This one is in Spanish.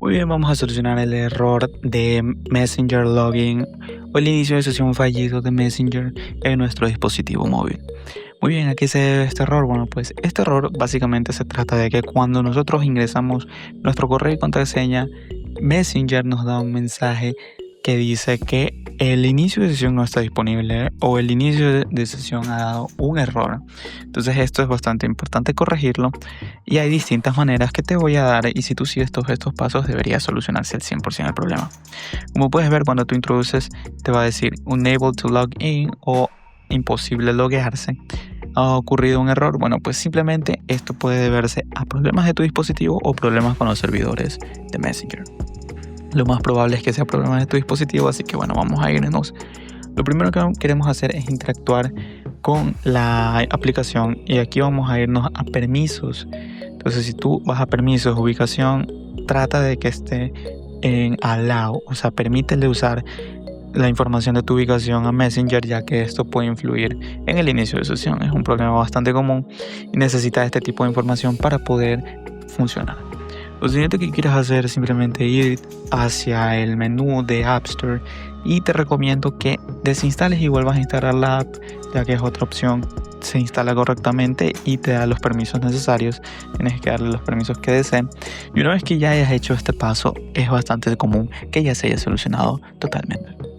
Muy bien, vamos a solucionar el error de Messenger Login o el inicio de sesión fallido de Messenger en nuestro dispositivo móvil. Muy bien, ¿a qué se debe este error? Bueno, pues este error básicamente se trata de que cuando nosotros ingresamos nuestro correo y contraseña, Messenger nos da un mensaje que dice que el inicio de sesión no está disponible o el inicio de sesión ha dado un error. Entonces esto es bastante importante corregirlo y hay distintas maneras que te voy a dar y si tú sigues todos estos pasos debería solucionarse al 100% el problema. Como puedes ver, cuando tú introduces te va a decir unable to log in o imposible loguearse. ¿Ha ocurrido un error? Bueno, pues simplemente esto puede deberse a problemas de tu dispositivo o problemas con los servidores de Messenger. Lo más probable es que sea problemas de tu dispositivo, así que bueno, vamos a irnos. Lo primero que queremos hacer es interactuar con la aplicación y aquí vamos a irnos a permisos. Entonces, si tú vas a permisos, ubicación, trata de que esté en allow, o sea, permítele usar la información de tu ubicación a Messenger, ya que esto puede influir en el inicio de sesión. Es un problema bastante común y necesitas este tipo de información para poder funcionar. Lo siguiente que quieres hacer es simplemente ir hacia el menú de App Store y te recomiendo que desinstales y vuelvas a instalar la app, ya que es otra opción. Se instala correctamente y te da los permisos necesarios. Tienes que darle los permisos que deseen. Y una vez que ya hayas hecho este paso, es bastante común que ya se haya solucionado totalmente.